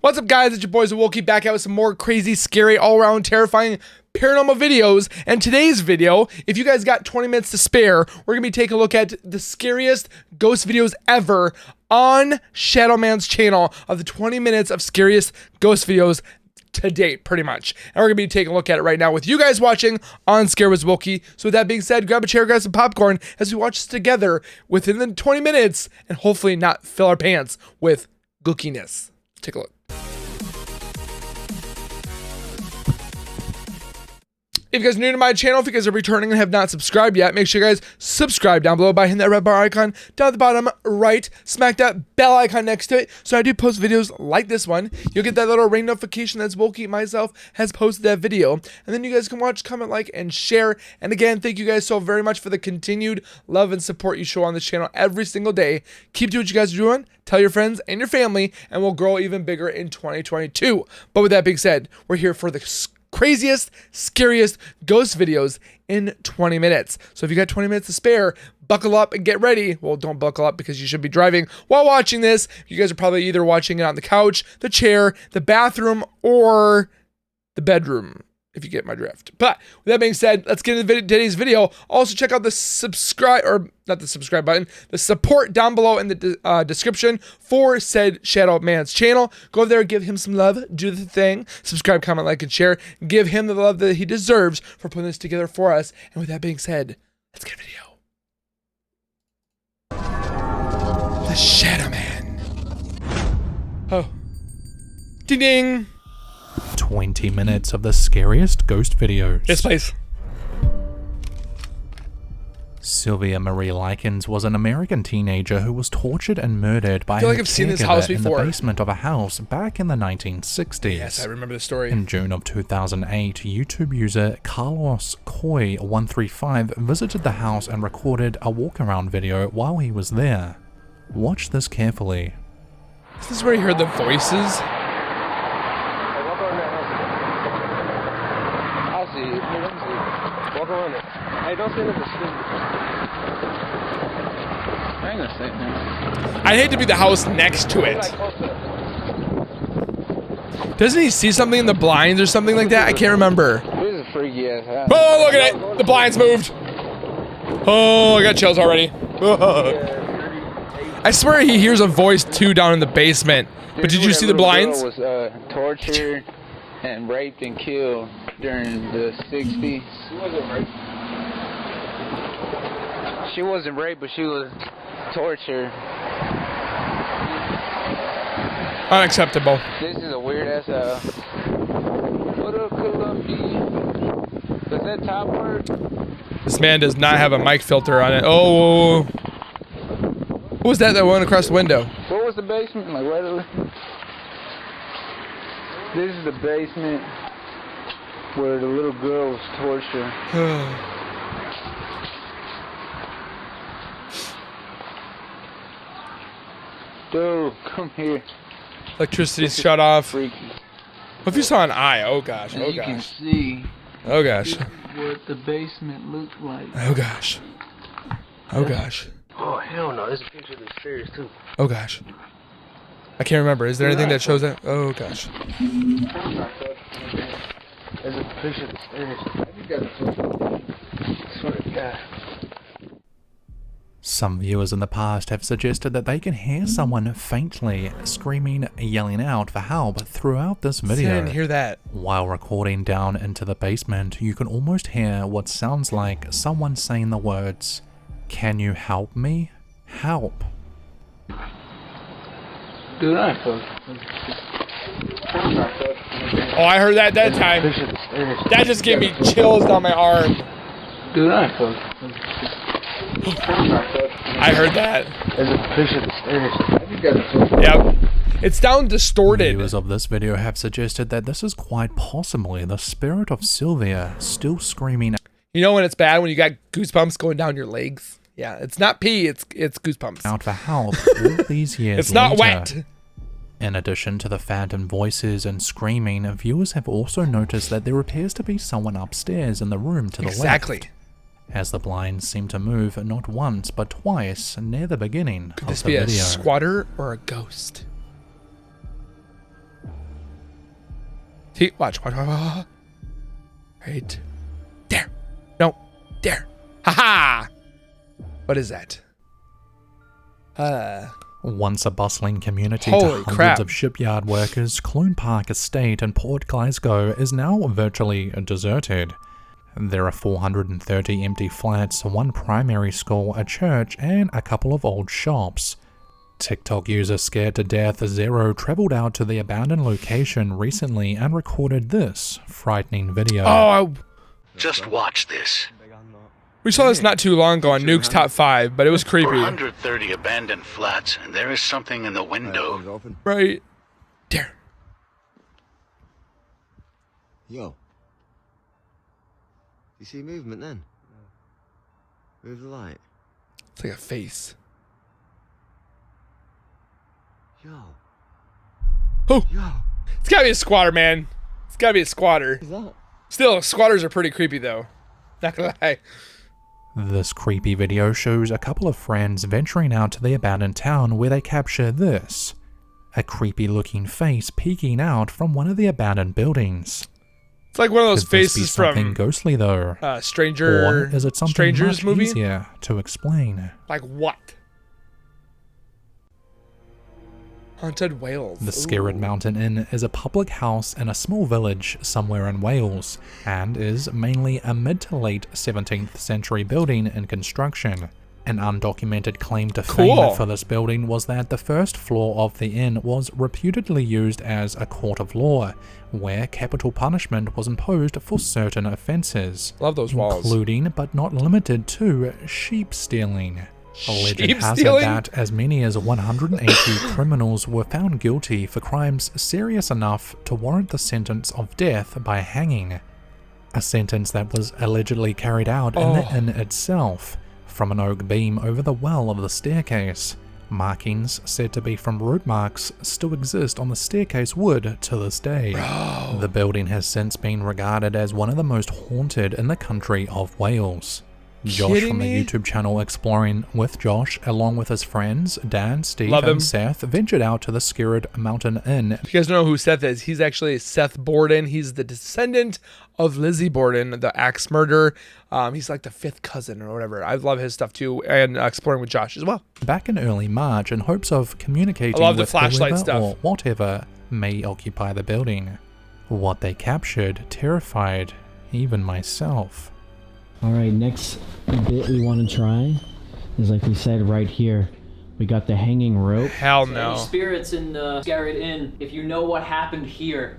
What's up, guys? It's your boy Zowoki back out with some more crazy, scary, all-around terrifying paranormal videos. And today's video, if you guys got 20 minutes to spare, we're gonna be taking a look at the scariest ghost videos ever on Shadowman's channel of the 20 minutes of scariest ghost videos to date, pretty much. And we're gonna be taking a look at it right now with you guys watching on Scare with Zowoki. So with that being said, grab a chair, grab some popcorn as we watch this together within the 20 minutes and hopefully not fill our pants with gookiness. Take a look. If you guys are new to my channel, if you guys are returning and have not subscribed yet, make sure you guys subscribe down below by hitting that red bar icon down at the bottom right. Smack that bell icon next to it. So I do post videos like this one. You'll get that little ring notification that Zowoki myself has posted that video. And then you guys can watch, comment, like, and share. And again, thank you guys so very much for the continued love and support you show on this channel every single day. Keep doing what you guys are doing. Tell your friends and your family, and we'll grow even bigger in 2022. But with that being said, we're here for the craziest, scariest ghost videos in 20 minutes. So if you got 20 minutes to spare, buckle up and get ready. Well, don't buckle up because you should be driving while watching this. You guys are probably either watching it on the couch, the chair, the bathroom, or the bedroom, if you get my drift. But with that being said, let's get into today's video. Also, check out the subscribe, or not the subscribe button, the support down below in the description for said Shadowman's channel. Go over there, give him some love, do the thing, subscribe, comment, like, and share. Give him the love that he deserves for putting this together for us. And with that being said, let's get a video. The Shadowman. Oh. Ding ding. 20 minutes of the scariest ghost videos. Yes, please. Sylvia Marie Likens was an American teenager who was tortured and murdered by her I've seen this house in the before. basement of a house back in the 1960s. Yes, I remember the story. In June of 2008, YouTube user Carlos Coy135 visited the house and recorded a walk-around video while he was there. Watch this carefully. Is this where you heard the voices? Walk around it. Hey, don't stand up the stairs. I ain't gonna say anything. I'd hate to be the house next to it. Doesn't he see something in the blinds or something like that? I can't remember. This is a freaky ass house. Oh, look at it! The blinds moved. Oh, I got chills already. I swear he hears a voice too down in the basement. But did you see the blinds? This little girl was tortured and raped and killed during the 60s. She wasn't raped. She wasn't raped, but she was tortured. Unacceptable. This is a weird ass house. What up, Columbia? Does that top work? This man does not have a mic filter on it. Oh. What was that went across the window? What was the basement? Like, right over. This is the basement where the little girl was tortured. Dude, come here. Electricity's shut off. Freaky. What if you saw an eye? Oh gosh. Oh You can gosh. see Oh gosh. what the basement looked like. Oh gosh. Oh gosh. Oh hell no! There's a picture of the stairs too. Oh gosh. I can't remember. Is there anything that shows that? Oh gosh. There's a picture of the stairs. You got I swear to God. Some viewers in the past have suggested that they can hear someone faintly screaming, yelling out for help throughout this video. I didn't hear that. While recording down into the basement, you can almost hear what sounds like someone saying the words, "Can you help me? Help." Dude, I fuck. Oh, I heard that time. Picture of the stairs. That just gave me chills down my arm. Dude, I fuck. I heard that. There's a picture of the stairs. Yep. It's down distorted. Viewers of this video have suggested that this is quite possibly the spirit of Sylvia still screaming. You know when it's bad when you got goosebumps going down your legs? Yeah, it's not pee, it's goosebumps. Out for help all these years It's not later. wet. In addition to the phantom voices and screaming, viewers have also noticed that there appears to be someone upstairs in the room to the Exactly. left. As the blinds seem to move not once but twice near the beginning Could of this the be video. a squatter or a ghost? See, watch. Right there. No, there. Ha-ha! What is that? Once a bustling community Holy to hundreds crap. of shipyard workers, Clune Park Estate in Port Glasgow is now virtually deserted. There are 430 empty flats, one primary school, a church, and a couple of old shops. TikTok user Scared to Death Zero traveled out to the abandoned location recently and recorded this frightening video. Oh, Just watch this. we saw this not too long ago on Nuke's Top 5, but it was creepy. 430 abandoned flats, and there is something in the window. Right there. Yo. You see movement then? Move the light. It's like a face. Yo. Oh, Yo. it's gotta be a squatter, man. It's gotta be a squatter. What's that? Still, squatters are pretty creepy, though. Not gonna lie. This creepy video shows a couple of friends venturing out to the abandoned town where they capture this. A creepy looking face peeking out from one of the abandoned buildings. It's like one of those Could this be faces something from ghostly though? Or is it something Strangers much movie? easier to explain? Like what? Haunted Wales. The Scared Mountain Inn is a public house in a small village somewhere in Wales, and is mainly a mid to late 17th century building in construction. An undocumented claim to Cool. fame for this building was that the first floor of the inn was reputedly used as a court of law, where capital punishment was imposed for certain offences, Love those walls. including but not limited to sheep stealing. Legend Sheep has it stealing? that as many as 180 criminals were found guilty for crimes serious enough to warrant the sentence of death by hanging. A sentence that was allegedly carried out in the inn itself, from an oak beam over the well of the staircase. Markings said to be from root marks still exist on the staircase wood to this day. Bro. The building has since been regarded as one of the most haunted in the country of Wales. Josh Kidding from the me? YouTube channel Exploring with Josh, along with his friends Dan, Steve, Love him. and Seth, ventured out to the Scared Mountain Inn. If you guys don't know who Seth is, he's actually Seth Borden. He's the descendant of Lizzie Borden, the axe murderer. He's like the 5th cousin or whatever. I love his stuff too, and Exploring with Josh as well. Back in early March in hopes of communicating I love the with flashlight whoever stuff. or whatever may occupy the building. What they captured terrified even myself. Alright, next bit we want to try is, like we said, right here. We got the hanging rope. Hell Any no. spirits in the Scared Inn, if you know what happened here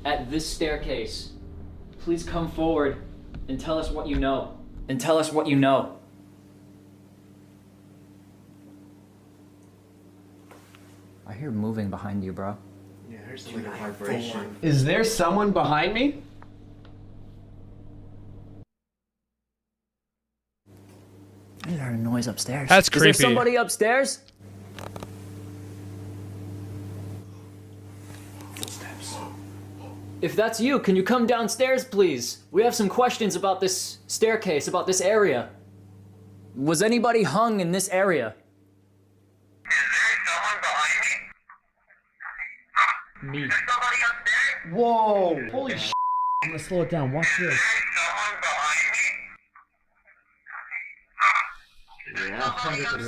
at this staircase, please come forward and tell us what you know. And tell us what you know. I hear moving behind you, bro. Is there someone behind me? I heard a noise upstairs. That's Is there creepy. somebody upstairs? If that's you, can you come downstairs, please? We have some questions about this staircase, about this area. Was anybody hung in this area? Me. Whoa! Holy sh! I'm gonna slow it down. Watch this.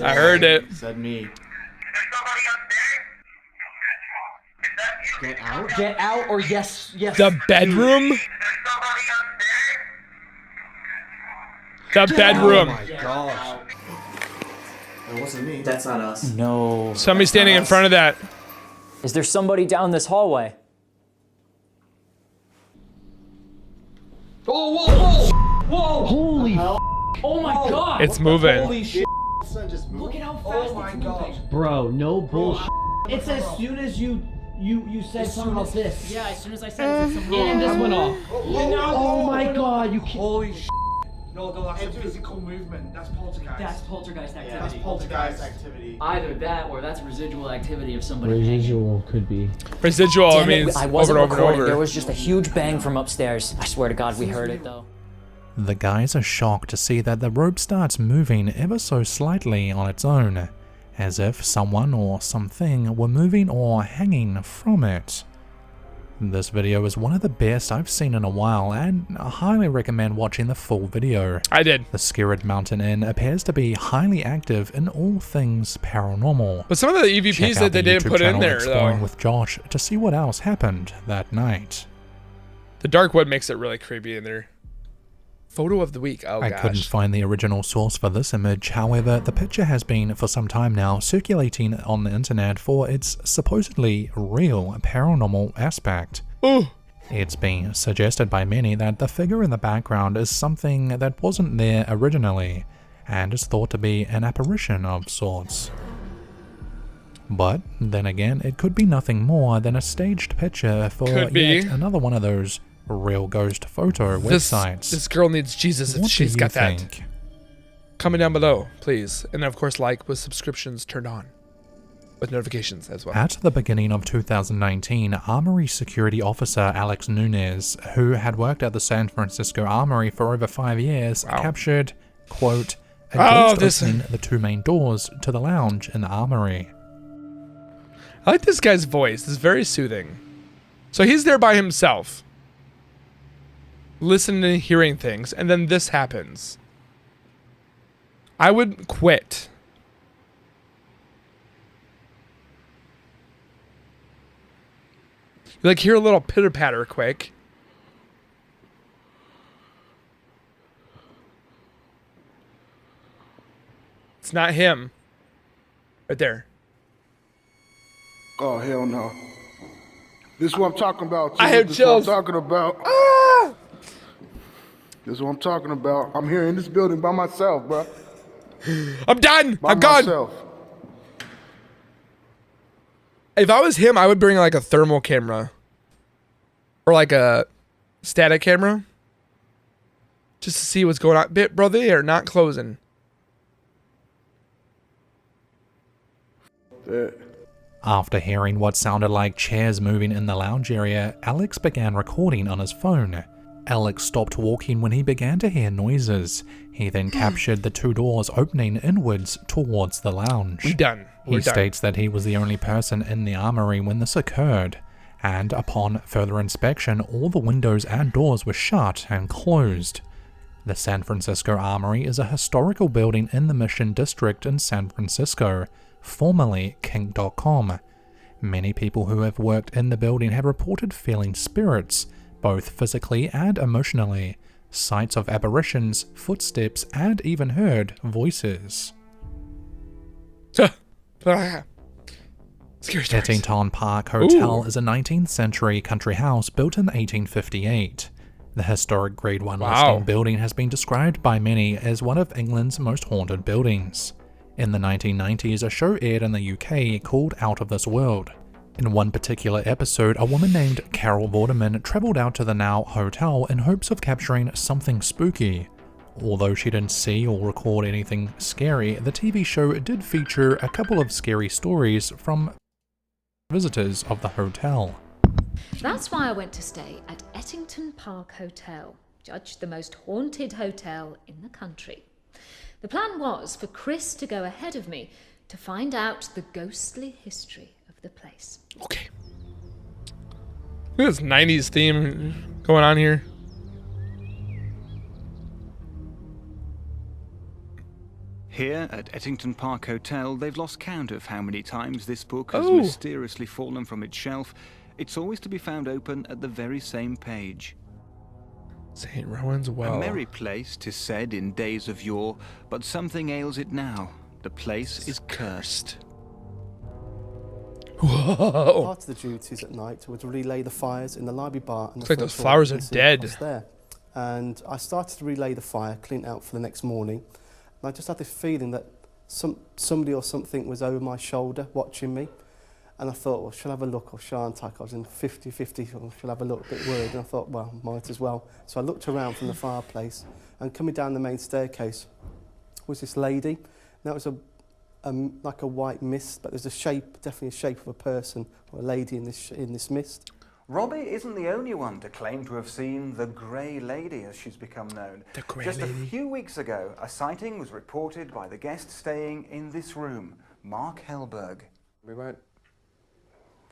I heard it. Said me. Get out. Get out, or yes. The bedroom? The bedroom. Oh my gosh. It wasn't me. That's not us. No. Somebody standing in front of that. Is there somebody down this hallway? Oh, whoa, whoa! Whoa! Holy Oh my god! It's moving. Holy shit. Son just moved. Look at how fast Oh my it's gosh. moving. bro, no bullshit. It's as soon as you said something about this. Yeah, as soon as I said it, And this went off. Oh my god, you can't. Holy shit. No, that's a physical movement. That's poltergeist. That's poltergeist activity. That's poltergeist activity. Either that or that's residual activity of somebody. Residual could be. Residual, I Damn it, mean, I over wasn't and over and recording. There over. was just a huge bang from upstairs. I swear to God, we heard it though. The guys are shocked to see that the rope starts moving ever so slightly on its own, as if someone or something were moving or hanging from it. This video is one of the best I've seen in a while, and I highly recommend watching the full video. I did. The Scared Mountain Inn appears to be highly active in all things paranormal. But some of the EVPs that they didn't put in there, Exploring though. with Josh to see what else happened that night. The dark wood makes it really creepy in there. Photo of the week. Oh, I gosh. couldn't find the original source for this image. However, the picture has been for some time now circulating on the internet for its supposedly real paranormal aspect. Ooh. It's been suggested by many that the figure in the background is something that wasn't there originally and is thought to be an apparition of sorts. But then again, it could be nothing more than a staged picture for yet another one of those real ghost photo websites. This girl needs Jesus if What she's do you got think? that. Comment down below, please. And of course, like with subscriptions turned on. With notifications as well. At the beginning of 2019, Armory security officer Alex Nunez, who had worked at the San Francisco Armory for over 5 years, captured, quote, a ghost opening the two main doors to the lounge in the Armory. I like this guy's voice. It's very soothing. So he's there by himself, listening and hearing things, and then this happens. I would quit. You like hear a little pitter patter quick. It's not him. Right there. Oh, hell no. This is what I'm talking about. I have chills. This is what I'm talking about. Ah! This is what I'm talking about. I'm here in this building by myself, bro. I'm done. By I'm gone. myself. If I was him, I would bring like a thermal camera. Or like a static camera. Just to see what's going on. Bro, they are not closing. After hearing what sounded like chairs moving in the lounge area, Alex began recording on his phone. Alex stopped walking when he began to hear noises. He then captured the two doors opening inwards towards the lounge. We're done. He states that he was the only person in the armory when this occurred, and upon further inspection, all the windows and doors were shut and closed. The San Francisco Armory is a historical building in the Mission District in San Francisco, formerly Kink.com. Many people who have worked in the building have reported feeling spirits, both physically and emotionally, sights of apparitions, footsteps, and even heard voices. Ddington Park Hotel is a 19th century country house built in 1858. The historic Grade 1 listing building has been described by many as one of England's most haunted buildings. In the 1990s, a show aired in the UK called Out of This World. In one particular episode, a woman named Carol Vorderman travelled out to the now hotel in hopes of capturing something spooky. Although she didn't see or record anything scary, the TV show did feature a couple of scary stories from visitors of the hotel. That's why I went to stay at Ettington Park Hotel, judged the most haunted hotel in the country. The plan was for Chris to go ahead of me to find out the ghostly history of the place. Okay. Look at this 90s theme going on here. Here at Ettington Park Hotel, they've lost count of how many times this book has mysteriously fallen from its shelf. It's always to be found open at the very same page. St. Rowan's Well. A merry place, 'tis said, in days of yore, but something ails it now. The place is cursed. Whoa. Part of the duties at night were to relay the fires in the library bar. And looks like those flowers are dead. There. And I started to relay the fire, clean it out for the next morning. And I just had this feeling that somebody or something was over my shoulder watching me. And I thought, well, shall I have a look or shan't I? I was in 50-50, or shall I have a look, a bit worried. And I thought, well, might as well. So I looked around from the fireplace, and coming down the main staircase was this lady. And that was like a white mist, but there's a shape, definitely a shape of a person or a lady in this mist. Robbie isn't the only one to claim to have seen the Grey Lady, as she's become known. The Grey Just Lady. a few weeks ago, a sighting was reported by the guest staying in this room, Mark Hellberg. We weren't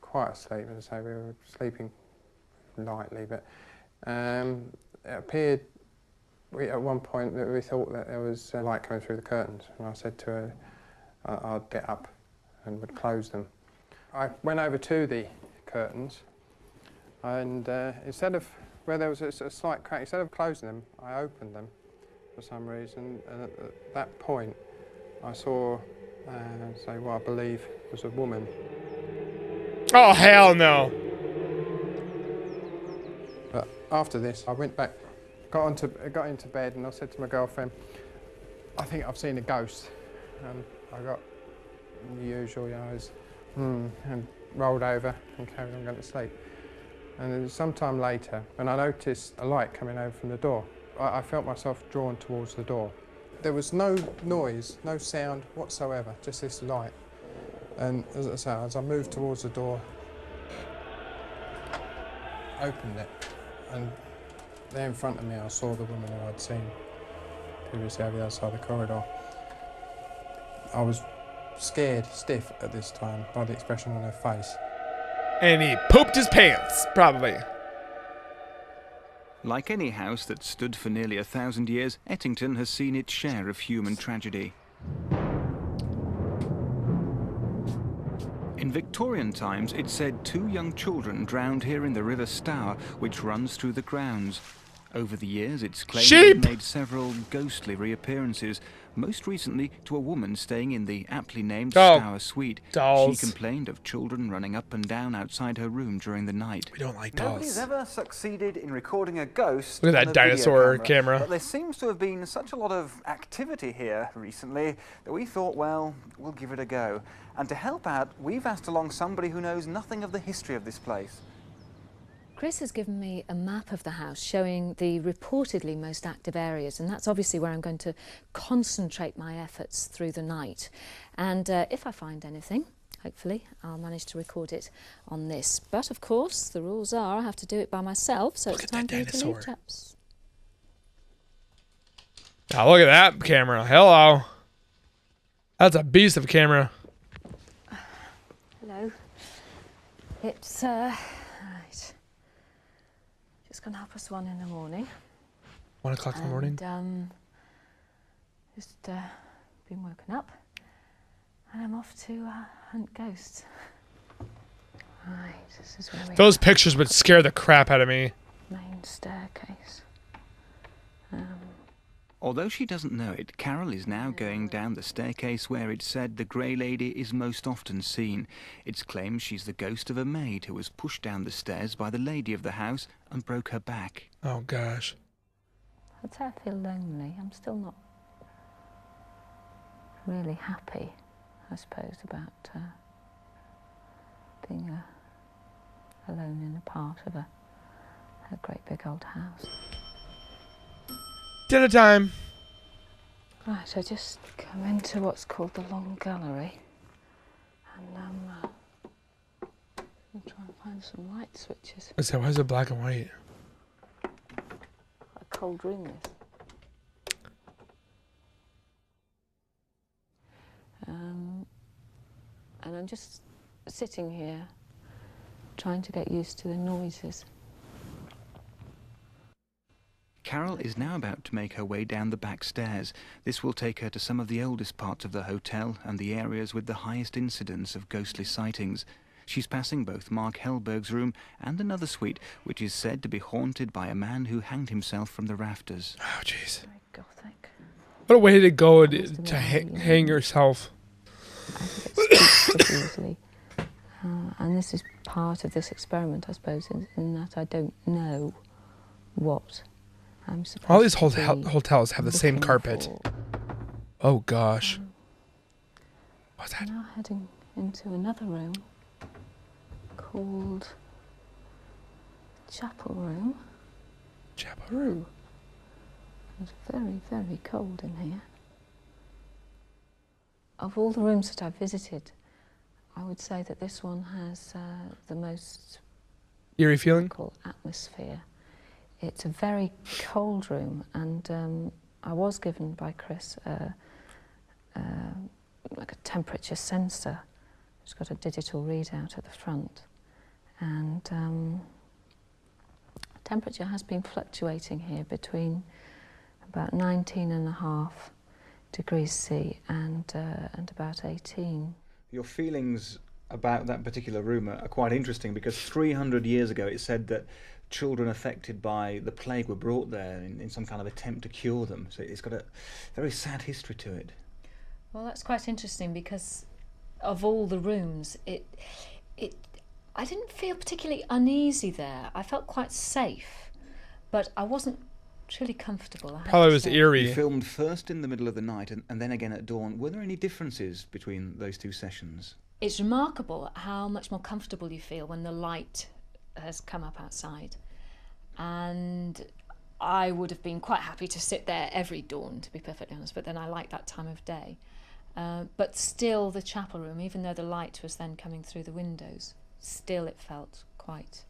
quite asleep, as I say, we were sleeping lightly, but it appeared. At one point, we thought that there was light coming through the curtains, and I said to her, I'd get up and would close them. I went over to the curtains, and instead of where there was a slight crack, instead of closing them, I opened them for some reason, and at that point, I saw, say, what I believe was a woman. Oh, hell no. But after this, I went back, got into bed, and I said to my girlfriend, I think I've seen a ghost. And I got the usual, you know, and rolled over and carried on going to sleep. And then sometime later, when I noticed a light coming over from the door, I felt myself drawn towards the door. There was no noise, no sound whatsoever, just this light. And as I say, as I moved towards the door, opened it, and there in front of me I saw the woman who I'd seen previously over the other side of the corridor. I was scared stiff at this time by the expression on her face. And he pooped his pants, probably. Like any house that stood for nearly 1,000 years, Ettington has seen its share of human tragedy. In Victorian times, it's said 2 young children drowned here in the River Stour, which runs through the grounds. Over the years, it's claimed it made several ghostly reappearances, most recently to a woman staying in the aptly named Stour Suite. Dolls. She complained of children running up and down outside her room during the night. We don't like dolls. Nobody's ever succeeded in recording a ghost. Look at that dinosaur camera. But there seems to have been such a lot of activity here recently that we thought, well, we'll give it a go. And to help out, we've asked along somebody who knows nothing of the history of this place. Chris has given me a map of the house showing the reportedly most active areas, and that's obviously where I'm going to concentrate my efforts through the night. And if I find anything, hopefully I'll manage to record it on this. But of course, the rules are I have to do it by myself, so it's time for me to leave, chaps. Now look at that camera. Hello. That's a beast of a camera. Hello. It's right. Just gone 1:30 in the morning. 1 o'clock in the morning. Just been woken up, and I'm off to hunt ghosts. Right, this is where we Those pictures would scare the crap out of me. Main staircase. Although she doesn't know it, Carol is now going down the staircase where it's said the Grey Lady is most often seen. It's claimed she's the ghost of a maid who was pushed down the stairs by the lady of the house and broke her back. Oh, gosh. I'd say I feel lonely. I'm still not really happy, I suppose, about being alone in a part of a great big old house. Dinner time. Right, I just come into what's called the long gallery, and I'll try and find some light switches. Why is it black and white? A cold room, this. And I'm just sitting here, trying to get used to the noises. Carol is now about to make her way down the back stairs. This will take her to some of the oldest parts of the hotel and the areas with the highest incidence of ghostly sightings. She's passing both Mark Hellberg's room and another suite, which is said to be haunted by a man who hanged himself from the rafters. Oh, jeez. Very gothic. What a way to go to hang yourself. I think it speaks pretty easily. And this is part of this experiment, I suppose, in that I don't know what I'm supposed all these to hotels have the same carpet. For. Oh, gosh. What's that? Now heading into another room called Chapel Room. Chapel Room. It's very, very cold in here. Of all the rooms that I've visited, I would say that this one has the most eerie feeling? Atmosphere. It's a very cold room, and I was given by Chris like a temperature sensor. It's got a digital readout at the front, and temperature has been fluctuating here between about 19.5 degrees C and about 18. Your feelings about that particular room are quite interesting, because 300 years ago it said that children affected by the plague were brought there in some kind of attempt to cure them. So it's got a very sad history to it. Well, that's quite interesting, because of all the rooms, I didn't feel particularly uneasy there. I felt quite safe, but I wasn't truly comfortable. Probably was eerie. You filmed first in the middle of the night and then again at dawn. Were there any differences between those two sessions? It's remarkable how much more comfortable you feel when the light has come up outside. And I would have been quite happy to sit there every dawn, to be perfectly honest, but then I like that time of day. But still, the chapel room, even though the light was then coming through the windows, still it felt quite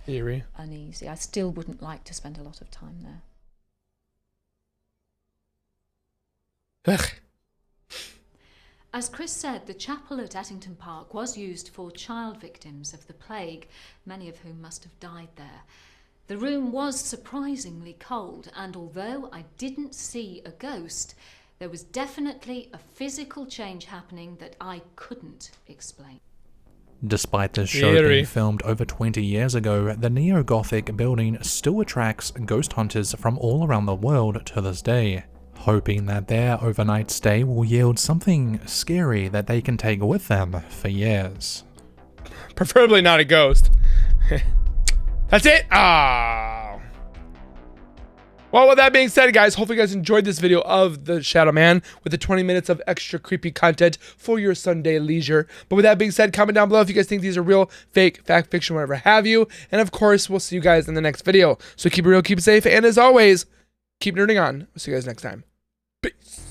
eerie, uneasy. I still wouldn't like to spend a lot of time there. Ugh. As Chris said, the chapel at Ettington Park was used for child victims of the plague, many of whom must have died there. The room was surprisingly cold, and although I didn't see a ghost, there was definitely a physical change happening that I couldn't explain. Despite this show being filmed over 20 years ago, the neo-Gothic building still attracts ghost hunters from all around the world to this day, hoping that their overnight stay will yield something scary that they can take with them for years. Preferably not a ghost. That's it? Ah. Well, with that being said, guys, hopefully you guys enjoyed this video of the Shadowman with the 20 minutes of extra creepy content for your Sunday leisure. But with that being said, comment down below if you guys think these are real, fake, fact, fiction, whatever have you. And of course, we'll see you guys in the next video. So keep it real, keep it safe, and as always, keep nerding on. We'll see you guys next time. Peace.